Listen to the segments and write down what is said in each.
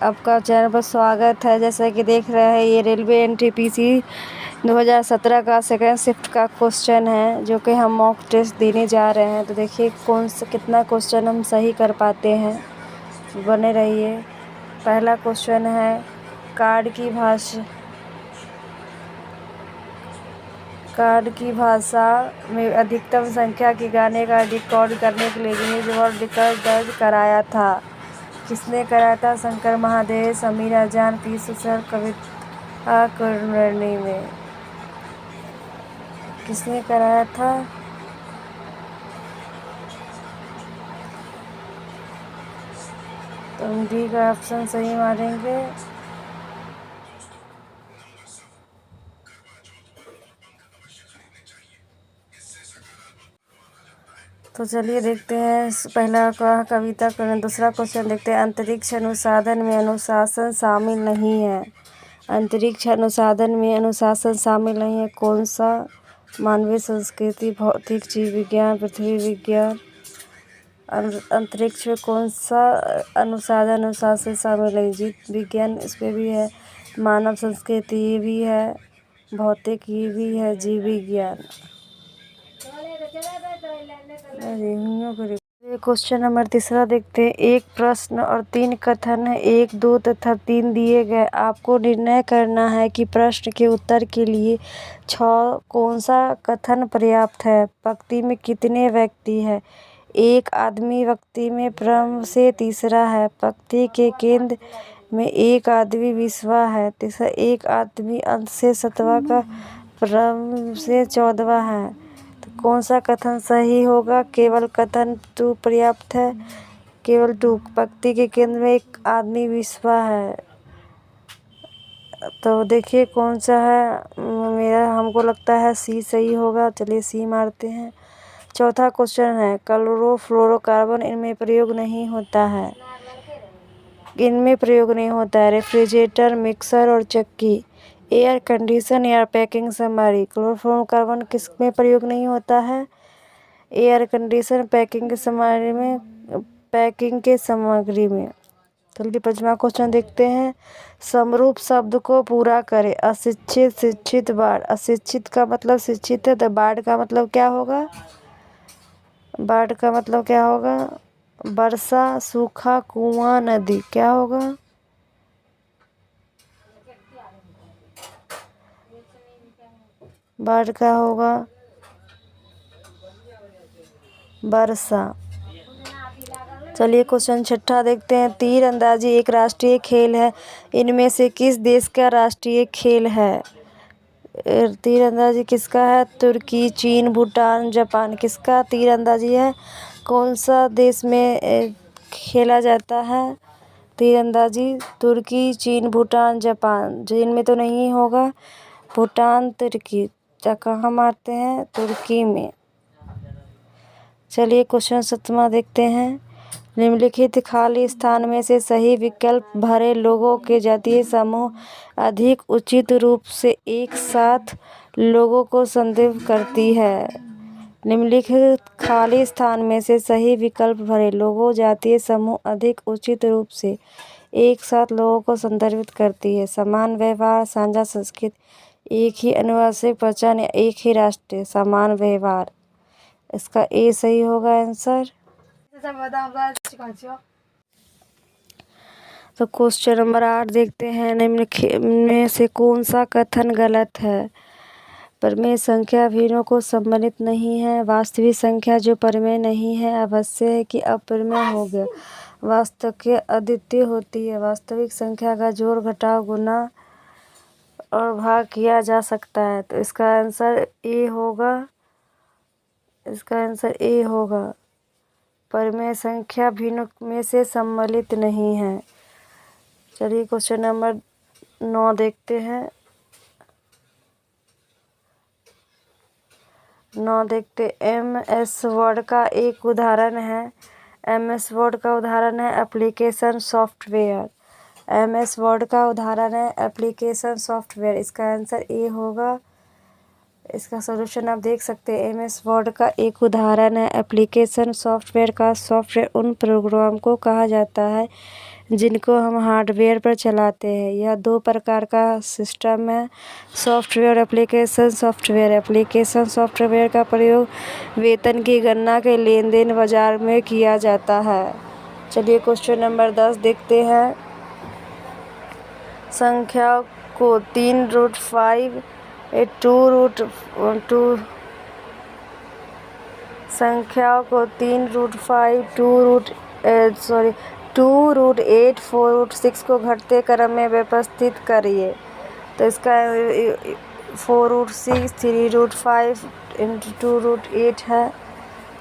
आपका चैनल पर स्वागत है। जैसा कि देख रहे हैं, ये रेलवे एनटीपीसी 2017 का सेकंड शिफ्ट का क्वेश्चन है, जो कि हम मॉक टेस्ट देने जा रहे हैं। तो देखिए कितना क्वेश्चन हम सही कर पाते हैं। बने रहिए। पहला क्वेश्चन है, कार्ड की भाषा में अधिकतम संख्या के गाने का रिकॉर्ड करने के लिए गिनीज वर्ल्ड रिकॉर्ड दर्ज कराया था। किसने कराया था? शंकर महादेव, समीर अजान, पी सुसर, कविता कुलकर्णी में किसने कराया था? तो हम डी का ऑप्शन सही मारेंगे। तो चलिए देखते हैं पहला का कविता करण। दूसरा क्वेश्चन देखते हैं, अंतरिक्ष अनुसंधान में अनुशासन शामिल नहीं है। अंतरिक्ष अनुसंधान में अनुशासन शामिल नहीं है। कौन सा? मानवीय संस्कृति, भौतिक, जीव विज्ञान, पृथ्वी विज्ञान। अंतरिक्ष में कौन सा अनुशासन शामिल नहीं? जीव विज्ञान इसमें भी है, मानव संस्कृति ये भी है, भौतिक ये भी है, जीव विज्ञान। क्वेश्चन नंबर तीसरा देखते हैं, एक प्रश्न और 3 कथन है, 1, 2 तथा 3 दिए गए। आपको निर्णय करना है कि प्रश्न के उत्तर के लिए कौन सा कथन पर्याप्त है। पंक्ति में कितने व्यक्ति है? एक आदमी व्यक्ति में क्रम से तीसरा है। पंक्ति के केंद्र में एक आदमी 20वां है। तीसरा, एक आदमी अंत से 7वां का क्रम से 14वां है। तो कौन सा कथन सही होगा? केवल कथन 2 पर्याप्त है। केवल 2। पंक्ति के केंद्र में एक आदमी 20वां है। तो देखिए कौन सा है। हमको लगता है सी सही होगा। चलिए सी मारते हैं। चौथा क्वेश्चन है, क्लोरोफ्लोरोकार्बन इनमें प्रयोग नहीं होता है। रेफ्रिजरेटर, मिक्सर और चक्की। एयर कंडीशन या पैकिंग सामग्री। क्लोरोफ्लोरोकार्बन किस में प्रयोग नहीं होता है? एयर कंडीशन, पैकिंग के सामग्री में। जल्दी 5वां क्वेश्चन देखते हैं, समरूप शब्द को पूरा करें। अशिक्षित, शिक्षित, बाढ़। अशिक्षित का मतलब शिक्षित है, तो बाढ़ का मतलब क्या होगा? वर्षा, सूखा, कुआं, नदी। क्या होगा? बाढ़ का होगा वर्षा। चलिए क्वेश्चन छठा देखते हैं, तीरंदाजी एक राष्ट्रीय खेल है, इनमें से किस देश का राष्ट्रीय खेल है? तीरंदाजी किसका है? तुर्की, चीन, भूटान, जापान। किसका तीरंदाजी है? कौन सा देश में खेला जाता है तीरंदाजी? तुर्की, चीन, भूटान, जापान। चीन में तो नहीं होगा, भूटान, तुर्की। कहाँ मारते हैं? तुर्की में। चलिए क्वेश्चन 7वां देखते हैं, निम्नलिखित खाली स्थान में से सही विकल्प भरे। लोगों के जातीय समूह अधिक उचित रूप से एक साथ लोगों को संदर्भित करती है। निम्नलिखित खाली स्थान में से सही विकल्प भरे। लोगों जातीय समूह अधिक उचित रूप से एक साथ लोगों को संदर्भित करती है। समान व्यवहार, साझा संस्कृति, एक ही अनुवांशिक पहचान या एक ही राष्ट्र। समान व्यवहार। इसका ए सही होगा आंसर। तो क्वेश्चन नंबर 8 देखते हैं, निम्नलिखित में से कौन सा कथन गलत है? परिमेय संख्या भिन्नों को सम्मिलित नहीं है। वास्तविक संख्या जो परिमेय नहीं है अवश्य है कि अपरिमेय हो गया। वास्तव के अद्वितीय होती है। वास्तविक संख्या का जोड़, घटाव, गुणा और भाग किया जा सकता है। तो इसका आंसर ए होगा। परिमेय संख्या भिन्नों में से सम्मिलित नहीं है। चलिए क्वेश्चन नंबर 9 देखते हैं। एमएस वर्ड का एक उदाहरण है। एमएस वर्ड का उदाहरण है एप्लीकेशन सॉफ्टवेयर। एमएस वर्ड का उदाहरण है एप्लीकेशन सॉफ्टवेयर। इसका आंसर ए होगा। इसका सॉल्यूशन आप देख सकते हैं। एमएस वर्ड का एक उदाहरण है एप्लीकेशन सॉफ्टवेयर। का सॉफ्टवेयर उन प्रोग्राम को कहा जाता है जिनको हम हार्डवेयर पर चलाते हैं। यह दो प्रकार का सिस्टम है, सॉफ्टवेयर एप्लीकेशन। सॉफ्टवेयर का प्रयोग वेतन की गणना के लेन देन बाजार में किया जाता है। चलिए क्वेश्चन नंबर 10 देखते हैं। संख्या को 3√5 2√8 4√6 को घटते क्रम में व्यवस्थित करिए। तो इसका 4√6 3√5 × 2√8 है।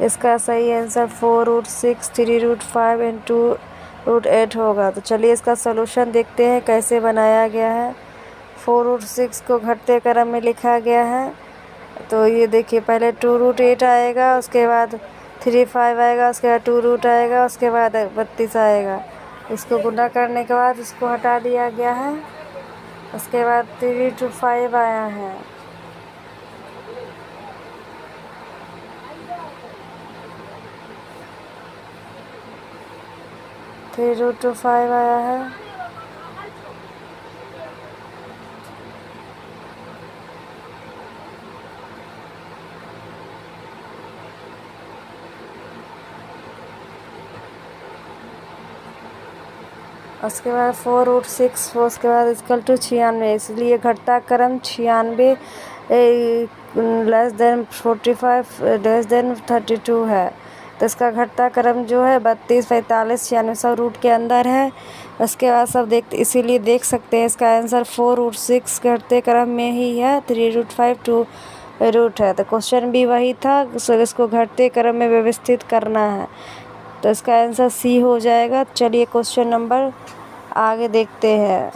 इसका सही आंसर 4√6 3√5 × 2√8 होगा। तो चलिए इसका सलूशन देखते हैं कैसे बनाया गया है। 4√6 को घटते क्रम में लिखा गया है। तो ये देखिए, पहले 2√8 आएगा, उसके बाद 3/5 आएगा, उसके बाद 2 आएगा, उसके बाद 32 आएगा। इसको गुणा करने के बाद इसको हटा दिया गया है, उसके बाद 3/5 आया है। आया है। उसके बाद 4√6, उसके बाद इक्वल टू 96, इसलिए घटता क्रम 96 <45 <32 है। तो इसका घटता क्रम जो है 32 45 96 सब रूट के अंदर है। उसके बाद सब इसीलिए देख सकते हैं इसका आंसर 4√6 घटते क्रम में ही है, 3√5 2 है। तो क्वेश्चन भी वही था, इसको घटते क्रम में व्यवस्थित करना है। तो इसका आंसर सी हो जाएगा। चलिए क्वेश्चन नंबर आगे देखते हैं।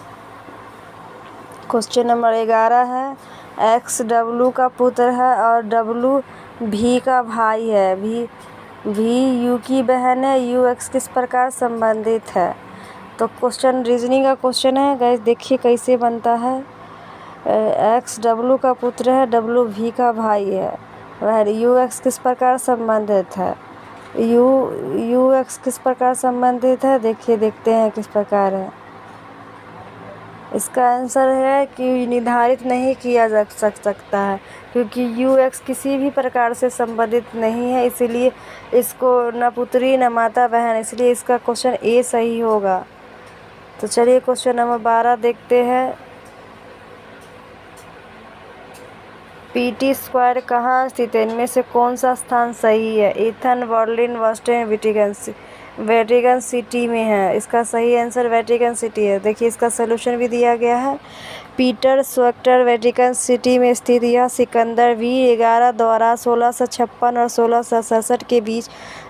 क्वेश्चन नंबर 11 है। एक्स डब्लू का पुत्र है और डब्लू भी का भाई है। भी यू की बहन है। यू एक्स किस प्रकार संबंधित है? तो क्वेश्चन रीजनिंग का क्वेश्चन है गाइस, देखिए कैसे बनता है। एक्स डब्लू का पुत्र है, डब्लू भी का भाई है, वह यू एक्स किस प्रकार संबंधित है? यू एक्स किस प्रकार संबंधित है, देखते हैं किस प्रकार है। इसका आंसर है कि निर्धारित नहीं किया जा सकता है, क्योंकि यू एक्स किसी भी प्रकार से संबंधित नहीं है, इसीलिए इसको न पुत्री न माता बहन, इसलिए इसका क्वेश्चन ए सही होगा। तो चलिए क्वेश्चन नंबर 12 देखते हैं। पीटी स्क्वायर कहाँ स्थित है? इनमें से कौन सा स्थान सही है? Ethan, Berlin, Boston, Vatican city में है। इसका सही आंसर वेटिकन सिटी है। देखिए इसका सलूशन भी दिया गया है। पीटर स्क्वायर वेटिकन सिटी में स्थित यह सिकंदर V11 द्वारा 1656 और 1667 के बीच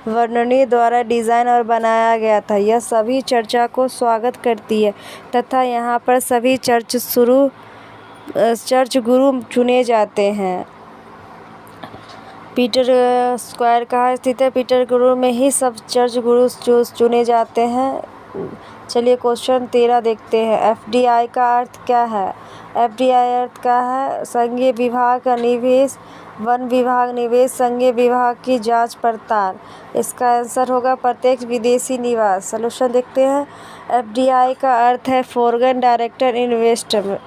वर्णनी द्वारा डिज़ाइन और बनाया गया था। यह सभी चर्चा को स्वागत करती है तथा यहाँ पर सभी चर्च गुरु चुने जाते हैं। पीटर स्क्वायर कहाँ स्थित है? पीटर गुरु में ही सब चर्च गुरु चुने जाते हैं। चलिए क्वेश्चन 13 देखते हैं। एफडीआई का अर्थ क्या है? एफडीआई अर्थ क्या है? संघीय विभाग का निवेश, वन विभाग निवेश, संघीय विभाग की जांच पड़ताल। इसका आंसर होगा प्रत्यक्ष विदेशी निवास। सलूशन देखते हैं। एफडीआई का अर्थ है फॉरेन डायरेक्ट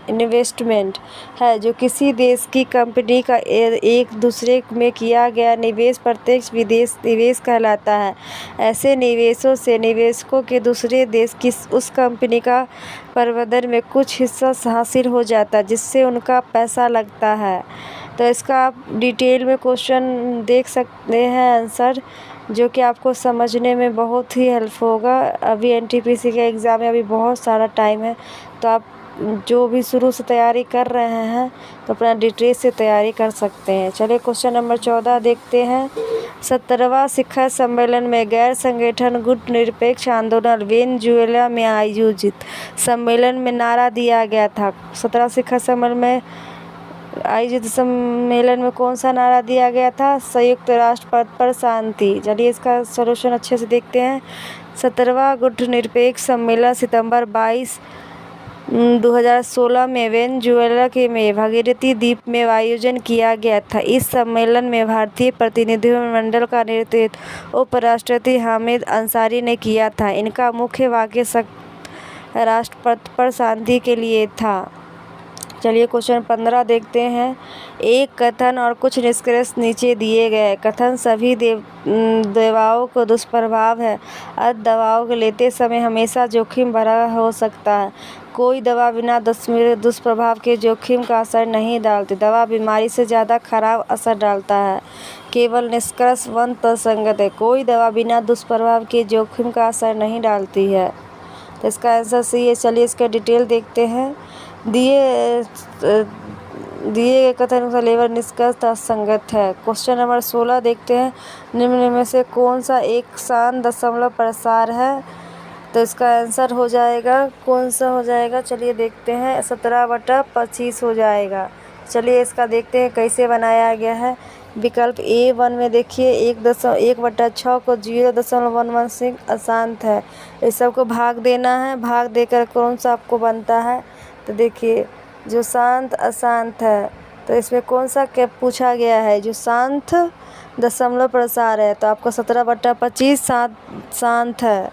इन्वेस्टमेंट है, जो किसी देश की कंपनी का एक दूसरे में किया गया निवेश प्रत्यक्ष विदेश निवेश कहलाता है। ऐसे निवेशों से निवेशकों के दूसरे देश की उस कंपनी का प्रबंधन में कुछ हिस्सा हासिल हो जाता है, जिससे उनका पैसा लगता है। तो इसका आप डिटेल में क्वेश्चन देख सकते हैं आंसर, जो कि आपको समझने में बहुत ही हेल्प होगा। अभी एनटीपीसी का एग्ज़ाम में अभी बहुत सारा टाइम है, तो आप जो भी शुरू से तैयारी कर रहे हैं तो अपना डिटेल से तैयारी कर सकते हैं। चलिए क्वेश्चन नंबर 14 देखते हैं। 17वां शिखर सम्मेलन में गैर संगठन गुट निरपेक्ष आंदोलन वेनेजुएला में आयोजित सम्मेलन में नारा दिया गया था। 17 शिखर सम्मेलन में आयोजित सम्मेलन में कौन सा नारा दिया गया था? संयुक्त राष्ट्र पद पर शांति। चलिए इसका सलूशन अच्छे से देखते हैं। 17वां गुट निरपेक्ष सम्मेलन सितंबर 22 2016 में वेनेजुएला के में भागीरथी द्वीप में आयोजन किया गया था। इस सम्मेलन में भारतीय प्रतिनिधिमंडल का नेतृत्व उपराष्ट्रपति हामिद अंसारी ने किया था। इनका मुख्य वाक्य राष्ट्रपति पर शांति के लिए था। चलिए क्वेश्चन 15 देखते हैं। एक कथन और कुछ निष्कर्ष नीचे दिए गए। कथन सभी दवाओं को दुष्प्रभाव है। अर्थ दवाओं को लेते समय हमेशा जोखिम भरा हो सकता है। कोई दवा बिना दुष्प्रभाव के जोखिम का असर नहीं डालती। दवा बीमारी से ज़्यादा खराब असर डालता है। केवल निष्कर्ष 1 तर्कसंगत है। कोई दवा बिना दुष्प्रभाव के जोखिम का असर नहीं डालती है। तो इसका आंसर सही है। चलिए इसका डिटेल देखते हैं। दिए गए कथन का लेवल निष्कर्ष तर्कसंगत है। क्वेश्चन नंबर 16 देखते हैं। निम्न में से कौन सा एक शांत दशमलव प्रसार है? तो इसका आंसर हो जाएगा, कौन सा हो जाएगा? चलिए देखते हैं, 17/25 हो जाएगा। चलिए इसका देखते हैं कैसे बनाया गया है। विकल्प A1 में देखिए 1/6 को 0.116 अशांत है। इस सब को भाग देना है। भाग देकर कौन सा आपको बनता है? तो देखिए जो शांत अशांत है, तो इसमें कौन सा क्या पूछा गया है? जो शांत दशमलव प्रसार है, तो आपका 17/25 शांत है।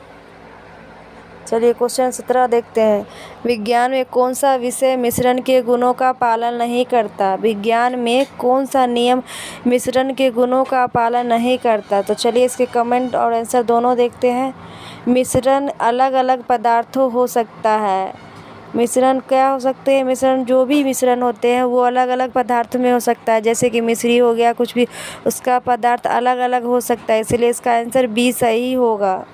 चलिए क्वेश्चन 17 देखते हैं। विज्ञान में कौन सा विषय मिश्रण के गुणों का पालन नहीं करता? विज्ञान में कौन सा नियम मिश्रण के गुणों का पालन नहीं करता? तो चलिए इसके कमेंट और आंसर दोनों देखते हैं। मिश्रण अलग अलग पदार्थों हो सकता है। मिश्रण क्या हो सकते हैं? मिश्रण जो भी मिश्रण होते हैं वो अलग अलग पदार्थ में हो सकता है। जैसे कि मिश्री हो गया, कुछ भी उसका पदार्थ अलग अलग हो सकता है। इसलिए इसका आंसर बी सही होगा।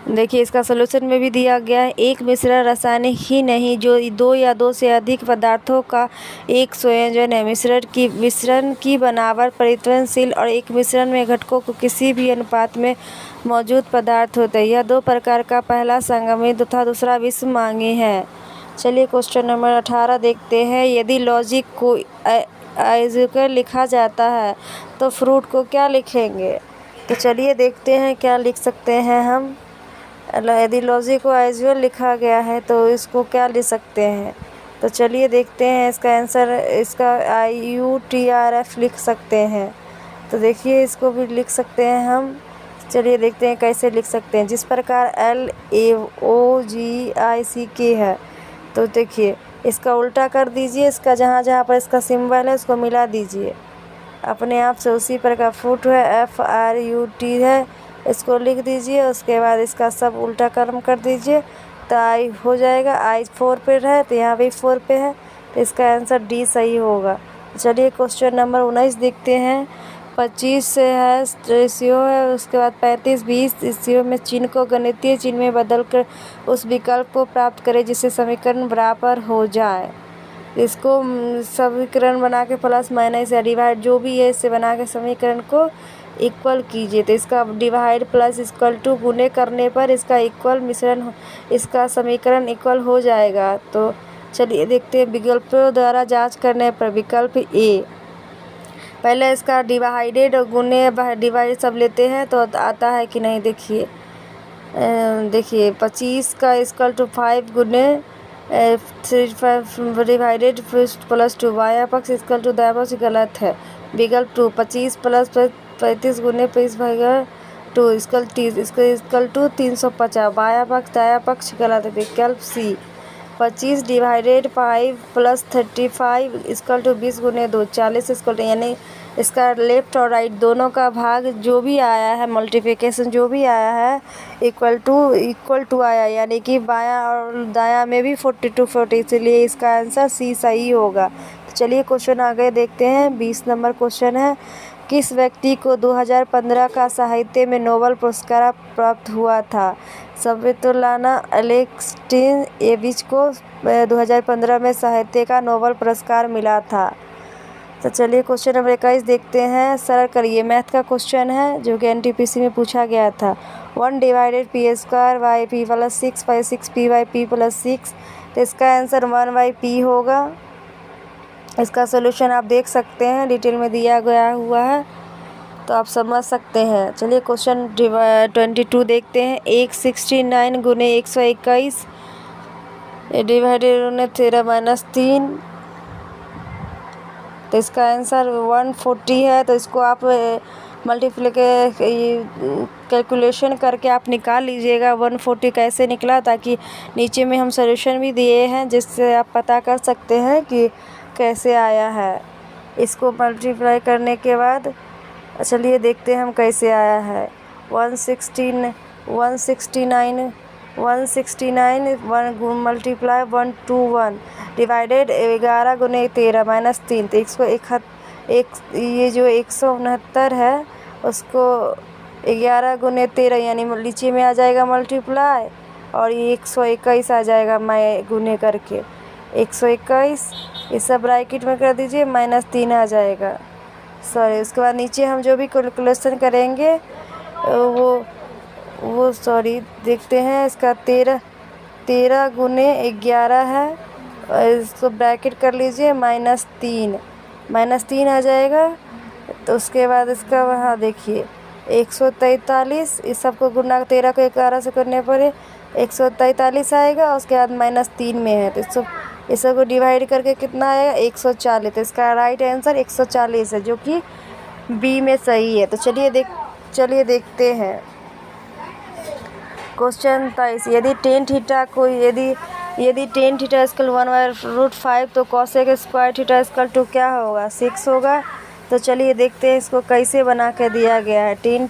देखिए इसका सॉल्यूशन में भी दिया गया है। एक मिश्रण रासायनिक ही नहीं जो 2 या 2 से अधिक पदार्थों का एक संयोजन है। मिश्रण की बनावट परिवर्तनशील और एक मिश्रण में घटकों को किसी भी अनुपात में मौजूद पदार्थ होते हैं। यह 2 प्रकार का, पहला संगमित तथा दूसरा विषमांगी है। चलिए क्वेश्चन नंबर 18 देखते हैं। यदि लॉजिक को आइजेंकर लिखा जाता है तो फ्रूट को क्या लिखेंगे? तो चलिए देखते हैं क्या लिख सकते हैं हम। यदि लॉजिक को आइजुअल लिखा गया है तो इसको क्या लिख सकते हैं? तो चलिए देखते हैं इसका आंसर। इसका IUTRF लिख सकते हैं। तो देखिए इसको भी लिख सकते हैं हम। चलिए देखते हैं कैसे लिख सकते हैं। जिस प्रकार LAOGICK है, तो देखिए इसका उल्टा कर दीजिए। इसका जहाँ जहाँ पर इसका सिंबल है उसको मिला दीजिए अपने आप से। उसी प्रकार फ्रूट है, FRUT है, इसको लिख दीजिए। उसके बाद इसका सब उल्टा कर्म कर दीजिए तो आई हो जाएगा। I 4 पे है तो यहाँ भी 4 पे है, तो इसका आंसर डी सही होगा। चलिए क्वेश्चन नंबर 19 देखते हैं। 25 से है रेशियो है, उसके बाद 35-20 रेशियो में चिन्ह को गणितीय चिन्ह में बदलकर उस विकल्प को प्राप्त करें जिससे समीकरण बराबर हो जाए। इसको समीकरण बना के प्लस माइनस या डिवाइड जो भी है इससे बना के समीकरण को इक्वल कीजिए। तो इसका डिवाइड प्लस इक्वल टू गुणे करने पर इसका इक्वल मिश्रण, इसका समीकरण इक्वल हो जाएगा। तो चलिए देखते हैं विकल्पों द्वारा जांच करने पर। विकल्प A, पहले इसका डिवाइडेड और गुणे डिवाइड सब लेते हैं तो आता है कि नहीं। देखिए 25 का इक्वल टू 5 गुणे 3 डिवाइडेड प्लस 2 बाया पक्ष इक्वल टू दाया पक्ष गलत है। विकल्प 2, 25 प्लस 35 गुणे 20/2 इक्वल 30, इसका इक्वल टू 350 बाया पक्ष दाया पक्ष गलत है। विकल्प C, 25 divided 5 plus 35 equal to 20 गुणे 2 40 इक्वल टू, यानी इसका लेफ्ट और राइट दोनों का भाग जो भी आया है, मल्टीप्लिकेशन जो भी आया है इक्वल टू आया, यानी कि बाया और दाया में भी 40/40, इसलिए इसका आंसर C सही होगा। तो चलिए क्वेश्चन आगे देखते हैं। 20 नंबर क्वेश्चन है। किस व्यक्ति को 2015 का साहित्य में नोबेल पुरस्कार प्राप्त हुआ था? स्वेतलाना अलेक्सीयेविच को 2015 में साहित्य का नोबेल पुरस्कार मिला था। तो चलिए क्वेश्चन नंबर 21 देखते हैं। सरल करिए, मैथ का क्वेश्चन है जो कि NTPC में पूछा गया था। 1 divided P² by P plus 6 by 6P by P plus 6, तो इसका आंसर 1/P होगा। इसका सोल्यूशन आप देख सकते हैं, डिटेल में दिया गया हुआ है तो आप समझ सकते हैं। चलिए क्वेश्चन 22 देखते हैं। 169 गुने 121 डिवाइडेड 13-3, तो इसका आंसर 140 है। तो इसको आप मल्टीप्लाई कैलकुलेशन करके आप निकाल लीजिएगा 140 कैसे निकला, ताकि नीचे में हम सॉल्यूशन भी दिए हैं जिससे आप पता कर सकते हैं कि कैसे आया है। इसको मल्टीप्लाई करने के बाद चलिए देखते हैं हम कैसे आया है। 169 मल्टीप्लाई 121 डिवाइडेड 11 गुने 13 -3, तो ये जो 169 है उसको 11 गुने 13 यानी नीचे में आ जाएगा मल्टीप्लाई, और ये 121 आ जाएगा मैं गुने करके 121, ये सब ब्रैकेट में कर दीजिए, -3 आ जाएगा। सॉरी, उसके बाद नीचे हम जो भी कैलकुलेशन करेंगे वो सॉरी देखते हैं। इसका 13 गुने 11 है, और इसको ब्रैकेट कर लीजिए -3 आ जाएगा। तो उसके बाद इसका वहाँ देखिए 143, इस सबको गुना 13 को 11 से करने पर 143 आएगा, उसके बाद -3 में है तो इस सब को डिवाइड करके कितना आएगा 140। तो इसका राइट आंसर 140 है, जो कि बी में सही है। तो चलिए देखते हैं क्वेश्चन 23। यदि टेन थीटा को यदि टेन थीटा इक्वल 1/√5 तो cosec square theta equal to क्या होगा 6 होगा। तो चलिए देखते हैं इसको कैसे बना के दिया गया है। टेन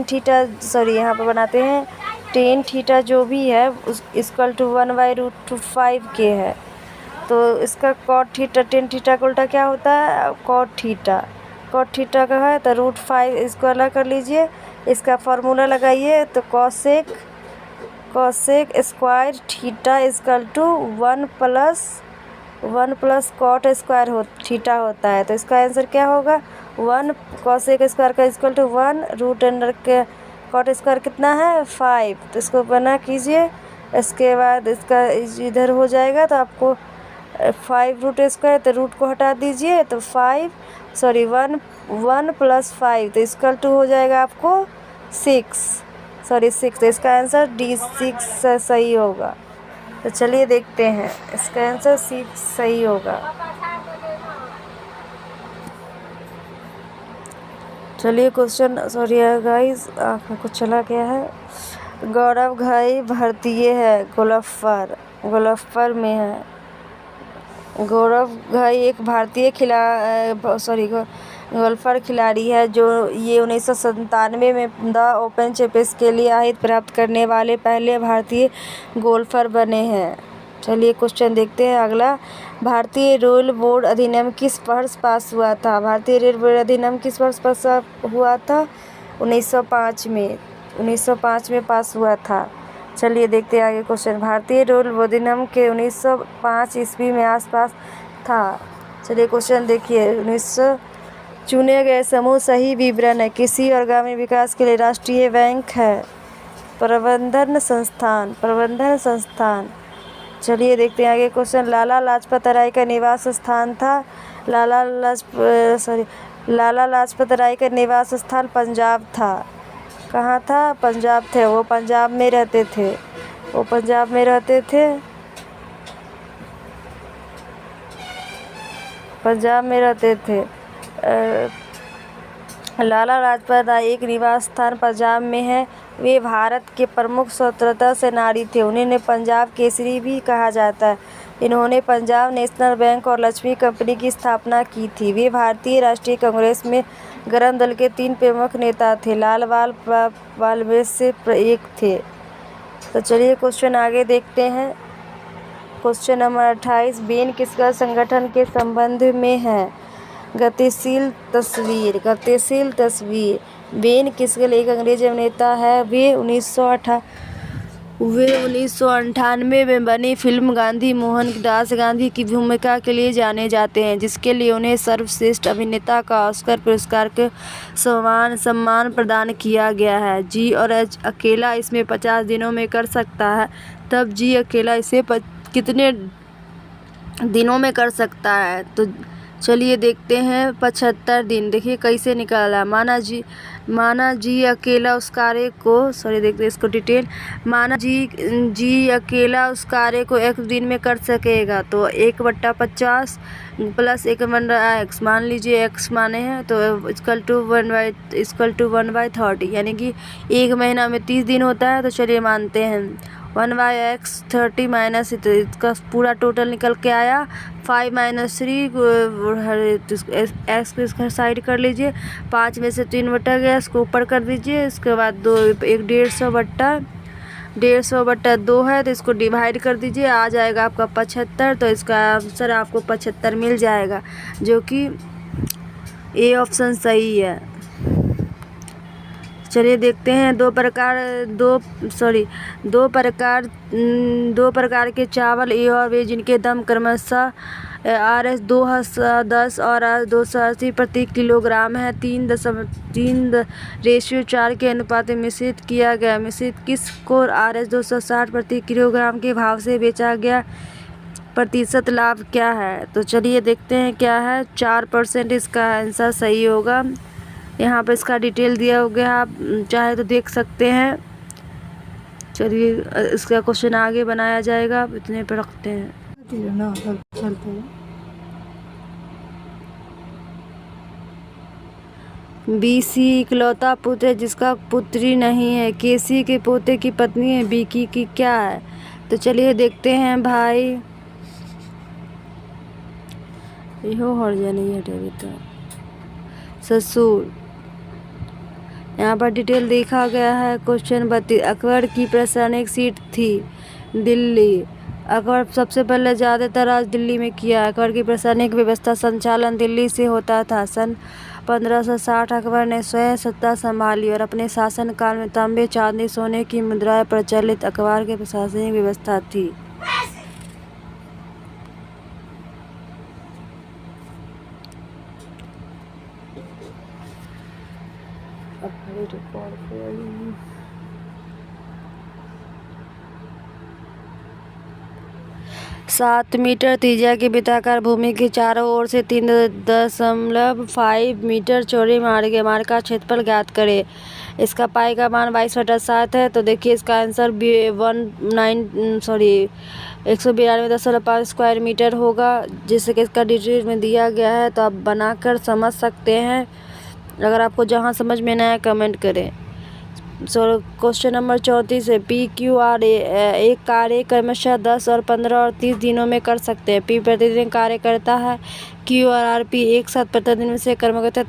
थीटा सॉरी यहाँ पर बनाते हैं। टेन थीटा जो भी है उस इक्वल टू 1/√5 के है, तो इसका कॉट थीटा टेन थीटा का उल्टा क्या होता है कॉट थीटा का है, तो √5 इसको अलग कर लीजिए, इसका फार्मूला लगाइए, तो cosec square theta equal to 1 plus cot square theta होता है। तो इसका आंसर क्या होगा 1 कॉसेक स्क्वायर का इक्वल टू 1 रूट अंडर के कॉट स्क्वायर कितना है 5। तो इसको बना कीजिए, इसके बाद इसका इधर हो जाएगा, तो आपको 5 रूट स्क्वायर, तो रूट को हटा दीजिए, तो 1 प्लस 5 तो इक्वल टू हो जाएगा आपको 6। तो इसका आंसर D6 सही होगा। तो चलिए देखते हैं, इसका आंसर 6 सही होगा। चलिए क्वेश्चन सॉरी गाइस आँख में कुछ चला गया है। गौरव घाई भारतीय है, गोल्फर में है। गौरव घाई एक भारतीय गोल्फर खिलाड़ी है जो ये 1997 में द ओपन चैंपियनशिप के लिए अर्हता प्राप्त करने वाले पहले भारतीय गोल्फर बने हैं। चलिए क्वेश्चन देखते हैं अगला। भारतीय रेल बोर्ड अधिनियम किस वर्ष पास हुआ था? भारतीय रेल बोर्ड अधिनियम किस वर्ष पास हुआ था? 1905 में पास हुआ था। चलिए देखते हैं आगे क्वेश्चन। भारतीय रेल बोर्ड अधिनियम के 1905 ईस्वी में आसपास था। चलिए क्वेश्चन देखिए। 1900 चुने गए समूह सही विवरण है। कृषि और ग्रामीण विकास के लिए राष्ट्रीय बैंक है। प्रबंधन संस्थान। चलिए देखते हैं आगे क्वेश्चन। लाला लाजपत राय का निवास स्थान था। लाला लाजपत राय का निवास स्थान पंजाब था। कहाँ था? पंजाब थे। वो पंजाब में रहते थे। लाला लाजपत राय एक निवास स्थान पंजाब में है। वे भारत के प्रमुख स्वतंत्रता सेनानी थे। उन्हें पंजाब केसरी भी कहा जाता है। इन्होंने पंजाब नेशनल बैंक और लक्ष्मी कंपनी की स्थापना की थी। वे भारतीय राष्ट्रीय कांग्रेस में गरम दल के 3 प्रमुख नेता थे। लाल बाल में से एक थे। तो चलिए क्वेश्चन आगे देखते हैं। Question number 28। बेन किसका संगठन के संबंध में है? गतिशील तस्वीर। बेन किसगल एक अंग्रेज अभिनेता है। वे 1998 में बनी फिल्म गांधी मोहन दास गांधी की भूमिका के लिए जाने जाते हैं, जिसके लिए उन्हें सर्वश्रेष्ठ अभिनेता का ऑस्कर पुरस्कार के सम्मान प्रदान किया गया है। जी और एच अकेला इसमें 50 दिनों में कर सकता है, तब जी अकेला इसे कितने दिनों में कर सकता है? तो चलिए देखते हैं 75 दिन। देखिए कैसे निकाला। माना माना जी अकेला उस कार्य को देखते इसको डिटेल। माना जी अकेला उस कार्य को एक दिन में कर सकेगा तो 1/50 प्लस 1/x, मान लीजिए x माने हैं तो इक्वल टू 1/30, यानी कि 1 महीना में 30 दिन होता है। तो चलिए मानते हैं 1/x 30 माइनस इसका पूरा टोटल निकल के आया 5 - 3 एक्स को इसका साइड कर लीजिए। 5 में से 3 बटा गया, इसको ऊपर कर दीजिए। इसके बाद 150/2 है तो इसको डिवाइड कर दीजिए, आ जाएगा आपका 75। तो इसका आंसर आपको 75 मिल जाएगा, जो कि ए ऑप्शन सही है। चलिए देखते हैं दो प्रकार के चावल ए और बी जिनके दाम क्रमशः RS 210 और RS 280 प्रति किलोग्राम है। 3:4 के अनुपात में मिश्रित किया गया। मिश्रित किस को RS 260 प्रति किलोग्राम के भाव से बेचा गया, प्रतिशत लाभ क्या है? तो चलिए देखते हैं क्या है। 4% इसका आंसर सही होगा। यहाँ पर इसका डिटेल दिया हो गया, आप चाहे तो देख सकते हैं। चलिए इसका क्वेश्चन आगे बनाया जाएगा, आप इतने पर रखते हैं। BC इकलौता पुत्र है जिसका पुत्री नहीं है। KC के पोते की पत्नी है। BK की क्या है? तो चलिए देखते हैं भाई। यो हर्जा नहीं है तो ससुर। यहाँ पर डिटेल देखा गया है। क्वेश्चन 32, अकबर की प्रशासनिक सीट थी दिल्ली। अकबर सबसे पहले ज़्यादातर राज दिल्ली में किया। अकबर की प्रशासनिक व्यवस्था संचालन दिल्ली से होता था। सन 1560 अकबर ने स्वयं सत्ता संभाली और अपने शासनकाल में तांबे, चांदी, सोने की मुद्राएं प्रचलित अकबर की प्रशासनिक व्यवस्था थी। रिकॉर्ड 7 मीटर त्रिज्या की वृत्ताकार भूमि के चारों ओर से 3.5 मीटर चौड़ी मार्ग का क्षेत्रफल ज्ञात करें। इसका पाई का मान 22/7 है। तो देखिए इसका आंसर 192.5 स्क्वायर मीटर होगा, जिससे कि इसका डिटेल में दिया गया है। तो आप बनाकर समझ सकते हैं। अगर आपको जहां समझ में ना आए कमेंट करें। क्वेश्चन नंबर 34 है। PQR एक कार्य क्रमशः 10 और 15 और 30 दिनों में कर सकते हैं। P प्रतिदिन कार्य करता है। Q और RP एक साथ प्रतिदिन में से कर्मकर्ता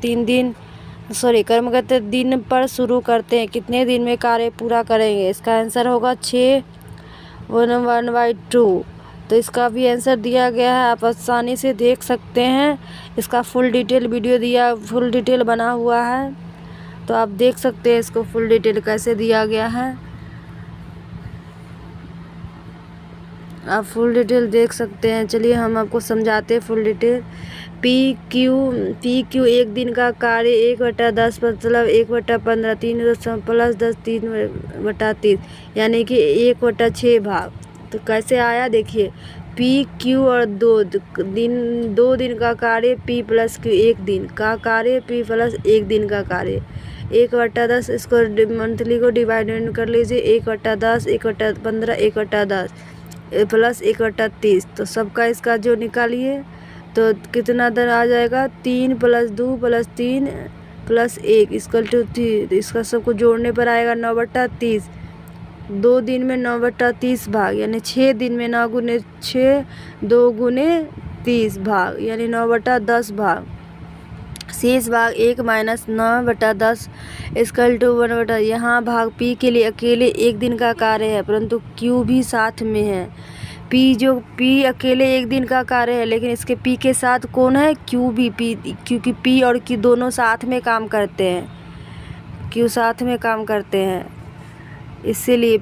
दिन पर शुरू करते हैं। कितने दिन में कार्य पूरा करेंगे? इसका आंसर होगा 6 1/2। तो इसका भी आंसर दिया गया है, आप आसानी से देख सकते हैं। इसका फुल डिटेल बना हुआ है, तो आप देख सकते हैं इसको फुल डिटेल कैसे दिया गया है। आप फुल डिटेल देख सकते हैं। चलिए हम आपको समझाते हैं फुल डिटेल। PQ एक दिन का कार्य 1/10 मतलब 1/15 3 प्लस 10 3/30 यानी कि 1/6 भाग। तो कैसे आया देखिए। PQ और 2 दिन का कार्य P प्लस Q एक दिन का कार्य P प्लस एक दिन का कार्य 1/10। इसको मंथली को डिवाइड कर लीजिए। 1/10 1/15 1/10 प्लस 1/30। तो सबका इसका जो निकालिए तो कितना दिन आ जाएगा। 3 + 2 + 3 + 1 = 3। इसका सबको जोड़ने पर आएगा 9/30। 2 दिन में 9/30 भाग यानी 6 दिन में 9 × 6 2 × 30 भाग यानी 9/10 भाग। शेष भाग 1 - 9/10 = 1/। यहाँ भाग P के लिए अकेले एक दिन का कार्य है, परंतु Q भी साथ में है। P अकेले एक दिन का कार्य है, लेकिन इसके P के साथ कौन है? Q भी। क्योंकि P और Q दोनों साथ में काम करते हैं। Q साथ में काम करते हैं, इसीलिए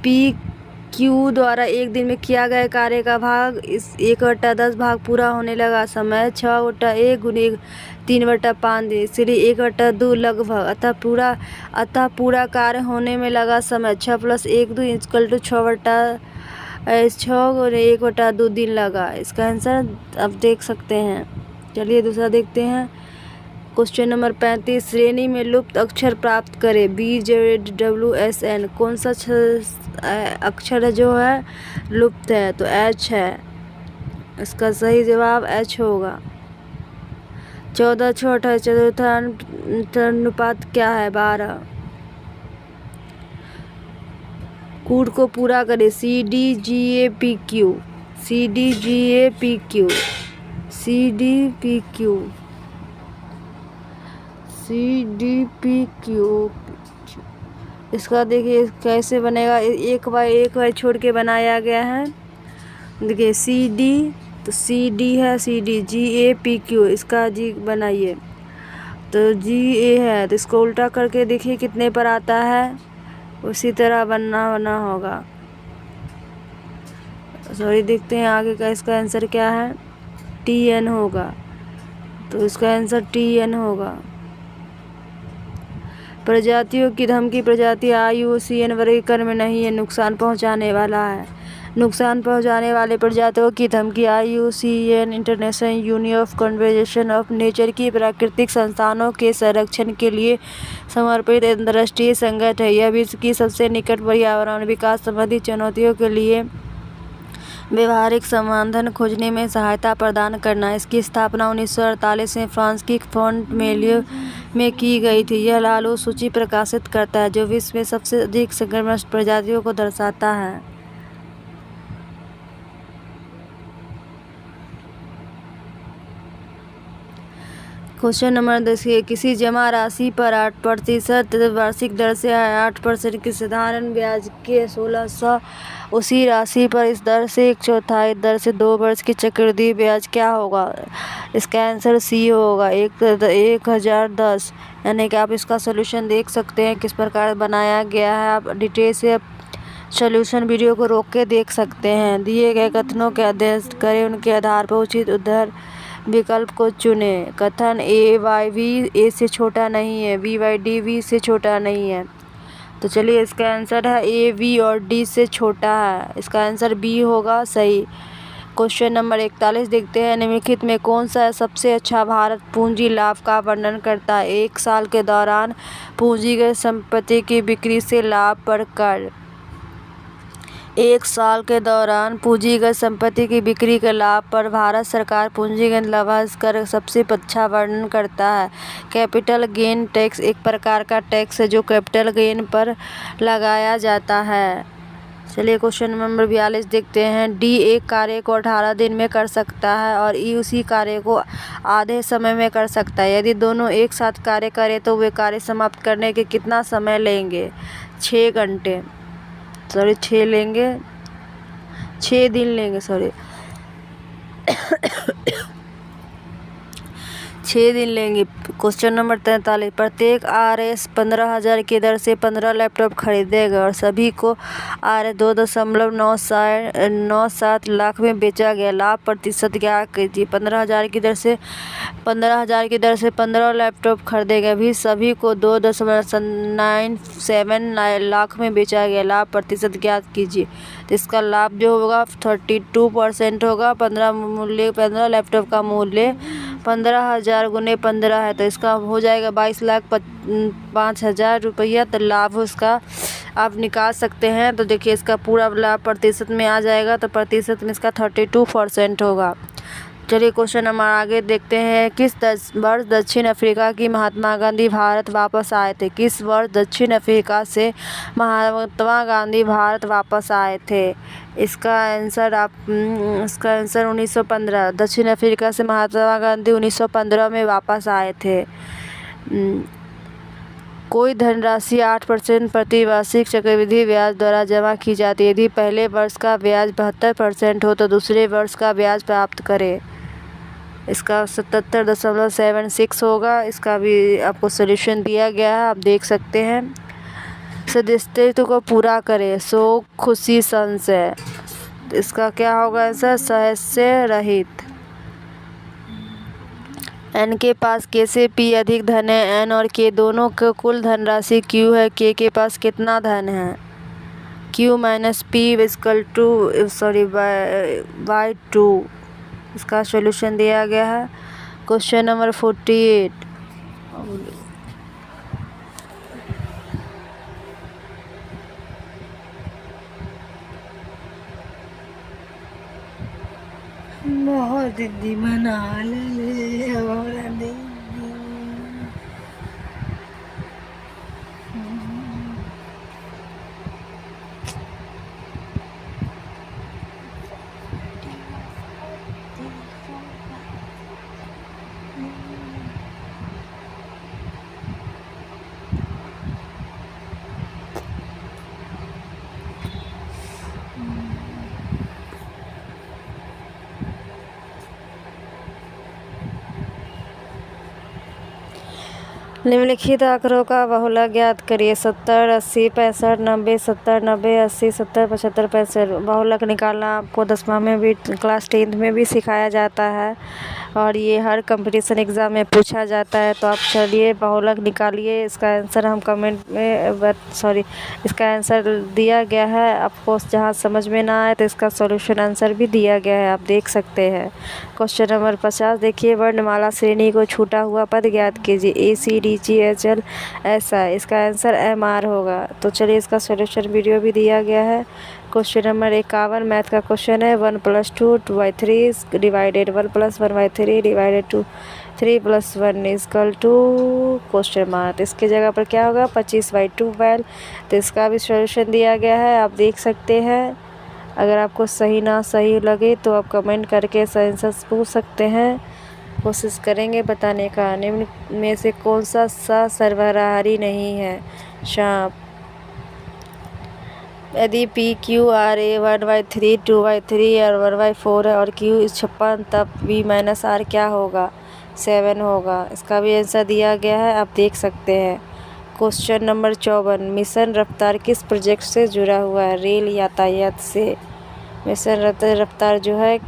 PQ द्वारा एक दिन में किया गया कार्य का भाग इस 1/10 भाग पूरा होने लगा समय 6/1 × 3/5 दिन, इसलिए 1/2 लगभग। अतः पूरा कार्य होने में लगा समय 6 + 1 2 = 6 × 1/2 दिन लगा। इसका आंसर आप देख सकते हैं। चलिए दूसरा देखते हैं। क्वेश्चन नंबर 35, श्रेणी में लुप्त अक्षर प्राप्त करें। BZWSN कौन सा अक्षर जो है लुप्त है? तो H है। इसका सही जवाब H होगा। 14 छोटा चतुर्था अनुपात क्या है? 12। कूट को पूरा करें। CDGAPQ CDGAPQ CDPQ CDPQ। इसका देखिए कैसे बनेगा, एक बार छोड़ के बनाया गया है। देखिए CD, तो CD है, CDGAPQ, इसका G बनाइए तो GA है, तो इसको उल्टा करके देखिए कितने पर आता है, उसी तरह बना होगा। सॉरी, देखते हैं आगे का इसका आंसर क्या है। TN होगा, तो इसका आंसर TN होगा। प्रजातियों की धमकी प्रजाति IUCN वर्गीकरण में नहीं है, नुकसान पहुंचाने वाला है। नुकसान पहुंचाने वाले प्रजातियों की धमकी IUCN international union of conservation of nature की प्राकृतिक संसाधनों के संरक्षण के लिए समर्पित अंतर्राष्ट्रीय संगठन है। यह विश्व की सबसे निकट पर्यावरण विकास संबंधी चुनौतियों के लिए व्यवहारिक समाधान खोजने में सहायता प्रदान करना। इसकी स्थापना 1948 में फ्रांस की फ़ॉन्टेनब्लेau में की गई थी। यह लाल सूची प्रकाशित करता है जो विश्व में सबसे अधिक संक्रमण प्रजातियों को दर्शाता है। क्वेश्चन नंबर 10, किसी जमा राशि पर 8% वार्षिक दर से 8% की साधारण ब्याज के 1600 उसी राशि पर इस दर से 1/4 दर से 2 वर्ष की चक्रवृद्धि ब्याज क्या होगा? इसका आंसर C होगा, 1010। यानी कि आप इसका सोल्यूशन देख सकते हैं किस प्रकार बनाया गया है। आप डिटेल से सोल्यूशन वीडियो को रोक के देख सकते हैं। दिए गए कथनों के अध्ययन करें, उनके आधार पर उचित उद्धर विकल्प को चुनें। कथन A/B A से छोटा नहीं है, B/D B से छोटा नहीं है, तो चलिए इसका आंसर है A, B और D से छोटा है। इसका आंसर B होगा सही। क्वेश्चन नंबर 41 देखते हैं। निम्नलिखित में कौन सा सबसे अच्छा भारत पूंजी लाभ का वर्णन करता है? 1 साल के दौरान पूंजीगत संपत्ति की बिक्री से लाभ पर कर। 1 साल के दौरान पूंजीगत संपत्ति की बिक्री के लाभ पर भारत सरकार पूंजीगत लाभांश कर सबसे अच्छा वर्णन करता है। कैपिटल गेन टैक्स एक प्रकार का टैक्स है जो कैपिटल गेन पर लगाया जाता है। चलिए क्वेश्चन नंबर 42 देखते हैं। D एक कार्य को 18 दिन में कर सकता है और E उसी कार्य को आधे समय में कर सकता है। यदि दोनों एक साथ कार्य करें तो वे कार्य समाप्त करने के कितना समय लेंगे? 6 घंटे, सॉरी 6 लेंगे, 6 दिन लेंगे, सॉरी 6 दिन लेंगे। क्वेश्चन नंबर 43, प्रत्येक RS 15,000 की दर से 15 लैपटॉप खरीदेगा और सभी को RS 2.97 लाख में बेचा गया। लाभ प्रतिशत क्या कीजिए? 15,000 की दर से 15 लैपटॉप खरीदेगा, भी सभी को 2.97 लाख में बेचा गया। लाभ प्रतिशत ज्ञात कीजिए। तो इसका लाभ जो होगा 32% होगा। 15 लैपटॉप का मूल्य 15,000 गुने 15 है, तो इसका हो जाएगा 22,05,000 रुपया। तो लाभ उसका आप निकाल सकते हैं। तो देखिए इसका पूरा लाभ प्रतिशत में आ जाएगा, तो प्रतिशत में इसका 32% होगा। चलिए क्वेश्चन हम आगे देखते हैं। किस वर्ष दक्षिण अफ्रीका की महात्मा गांधी भारत वापस आए थे? किस वर्ष दक्षिण अफ्रीका से महात्मा गांधी भारत वापस आए थे? इसका आंसर 1915। दक्षिण अफ्रीका से महात्मा गांधी 1915 में वापस आए थे। कोई धनराशि 8% प्रति वार्षिक चक्रवृद्धि ब्याज द्वारा जमा की जाती है। यदि पहले वर्ष का ब्याज 72% हो तो दूसरे वर्ष का ब्याज प्राप्त करें। इसका 77.76 होगा। इसका भी आपको सॉल्यूशन दिया गया है, आप देख सकते हैं। सदस्यत्व को पूरा करें। शोक, खुशी, संशय, इसका क्या होगा आंसर? सदस्य रहित। N के पास K से P अधिक धन है। N और K दोनों का कुल धनराशि Q है। K के पास कितना धन है? Q minus P equal two by 2। इसका सॉल्यूशन दिया गया है। Question number 48। बहुत दीदी मना ले हमारा दीदी। निम्नलिखित आंकड़ों का बहुलक ज्ञात करिए। 70, 80, 65, 90, 70, 90, 80, 70, 75, 65। बहुलक निकालना आपको 10वां में भी, क्लास 10th में भी सिखाया जाता है और ये हर कंपटीशन एग्ज़ाम में पूछा जाता है। तो आप चलिए बहुलक निकालिए। इसका आंसर हम कमेंट में इसका आंसर दिया गया है आपको। जहाँ समझ में ना आए तो इसका सॉल्यूशन आंसर भी दिया गया है, आप देख सकते हैं। क्वेश्चन नंबर 50 देखिए, वर्णमाला श्रेणी को छूटा हुआ पद ज्ञात कीजिए। ACDGHL ऐसा, इसका आंसर MR होगा। तो चलिए इसका सॉल्यूशन वीडियो भी दिया गया है। क्वेश्चन नंबर 51 मैथ का क्वेश्चन है। 1 + 2 2/3 डिवाइडेड 1 + 1/3 डिवाइडेड 2 3 + 1 = क्वेश्चन मार्क। इसके जगह पर क्या होगा? 25/12। तो इसका भी सॉल्यूशन दिया गया है, आप देख सकते हैं। अगर आपको सही ना सही लगे तो आप कमेंट करके आंसर पूछ सकते हैं। कोशिश करेंगे बताने का। निम्न में से कौन सा सर्वराहारी नहीं है? सांप। यदि PQRA 1/3 2/3 और 1/4 है और Q 56, तब V - R क्या होगा? 7 होगा। इसका भी आंसर दिया गया है, आप देख सकते हैं। क्वेश्चन नंबर 54 मिशन रफ्तार किस प्रोजेक्ट से जुड़ा हुआ है? रेल यातायात से। मिशन रफ्तार जो है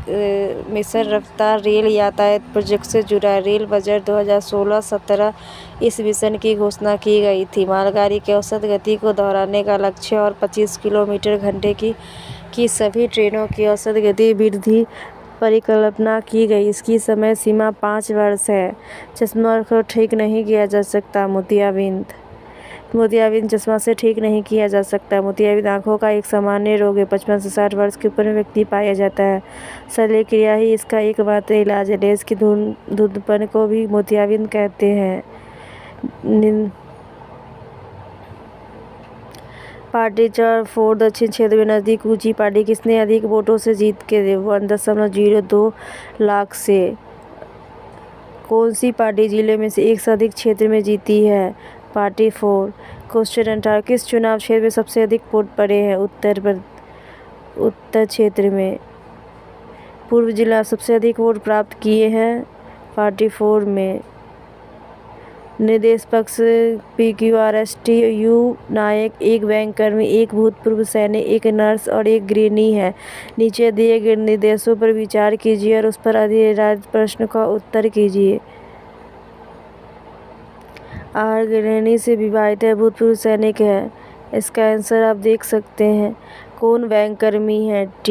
मिशन रफ्तार रेल यातायात प्रोजेक्ट से जुड़ा है। रेल बजट 2016-17 इस मिशन की घोषणा की गई थी। मालगाड़ी की औसत गति को दोहराने का लक्ष्य और 25 किलोमीटर घंटे की सभी ट्रेनों की औसत गति वृद्धि परिकल्पना की गई। इसकी समय सीमा 5 वर्ष है। चश्मा को ठीक नहीं किया जा सकता। मोतियाबिंद चश्मा से ठीक नहीं किया जा सकता। मोतियाबिंद आँखों का एक सामान्य रोग है। 55 से 60 वर्ष के ऊपर में व्यक्ति पाया जाता है। शल्यक्रिया ही इसका एकमात्र इलाज है। लेंस की धुंधलापन को भी मोतियाबिंद कहते हैं। पार्टी 4 दक्षिण क्षेत्र में नजदीक ऊंची पार्टी किसने अधिक वोटों से जीत के 1.02 लाख से? कौन सी पार्टी जिले में से एक से अधिक क्षेत्र में जीती है? पार्टी 4। क्वेश्चन 18 किस चुनाव क्षेत्र में सबसे अधिक वोट पड़े हैं? उत्तर क्षेत्र में। पूर्व जिला सबसे अधिक वोट प्राप्त किए हैं? पार्टी 4 में। निर्देश पक्ष PQRSTU नायक एक बैंककर्मी, एक भूतपूर्व सैनिक, एक नर्स और एक गृहिणी है। नीचे दिए गए निर्देशों पर विचार कीजिए और उस पर आधारित प्रश्न का उत्तर कीजिए। आहार गृहिणी से विवाहित है, भूतपूर्व सैनिक है। इसका आंसर आप देख सकते हैं। कौन बैंककर्मी है? T।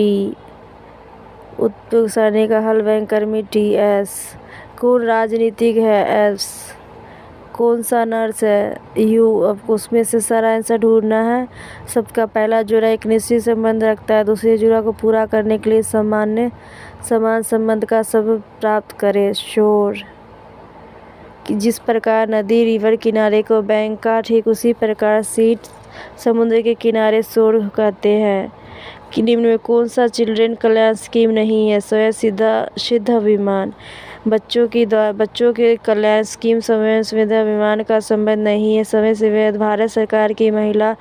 भूतपूर्व सैनिक का हल बैंककर्मी TS। कौन राजनीतिक है? S। कौन सा नर्स है? U। अब उसमें से सारा आंसर ढूंढना है। सबका पहला जोड़ा एक निश्चित संबंध रखता है। दूसरे जोड़ा को पूरा करने के लिए समान संबंध का सब प्राप्त करे। शोर। जिस प्रकार नदी रिवर किनारे को बैंक का, ठीक उसी प्रकार सीट समुद्र के किनारे शोर कहते हैं। कि निम्न में कौन सा चिल्ड्रेन कल्याण स्कीम नहीं है? स्वयं सिद्ध अभिमान। बच्चों के कल्याण स्कीम स्वयं सिद्ध अभिमान का संबंध नहीं है। समय से भारत सरकार की महिला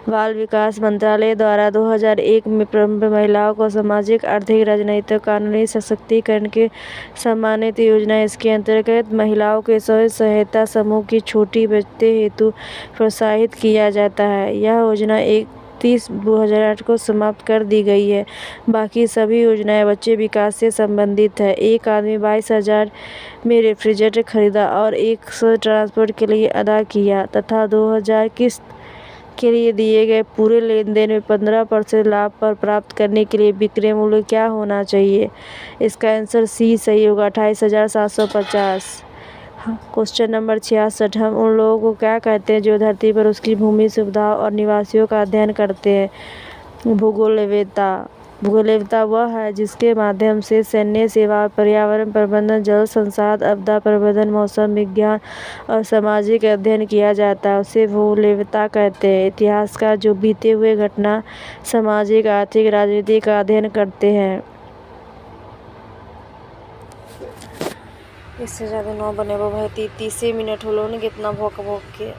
बाल विकास मंत्रालय द्वारा 2001 में महिलाओं को सामाजिक, आर्थिक, राजनीतिक, कानूनी सशक्तिकरण के सम्मानित योजना। इसके अंतर्गत महिलाओं के स्वयं सहायता समूह की छोटी बचत हेतु प्रोत्साहित किया जाता है। यह योजना 31/2008 को समाप्त कर दी गई है। बाकी सभी योजनाएं बच्चे विकास से संबंधित है। एक आदमी 22,000 में रेफ्रिजरेटर खरीदा और 100 ट्रांसपोर्ट के लिए अदा किया तथा 2,000 किस्त के लिए दिए गए पूरे लेन देन में 15% लाभ पर प्राप्त करने के लिए विक्रय मूल्य क्या होना चाहिए? इसका आंसर सी सही होगा, 28,750। क्वेश्चन नंबर 66, हम उन लोगों को क्या कहते हैं जो धरती पर उसकी भूमि, सुविधाओं और निवासियों का अध्ययन करते हैं? भूगोलवेत्ता। भूगोलवेत्ता वह है जिसके माध्यम से सैन्य सेवा, पर्यावरण प्रबंधन, जल संसाधन, आपदा प्रबंधन, मौसम विज्ञान और सामाजिक अध्ययन किया जाता है, उसे भूगोलवेत्ता कहते हैं। इतिहासकार जो बीते हुए घटना, सामाजिक, आर्थिक, राजनीतिक का अध्ययन करते हैं। इससे ज़्यादा 9 बने भाई 30 मिनट होलो ने कितना भौक भौक के।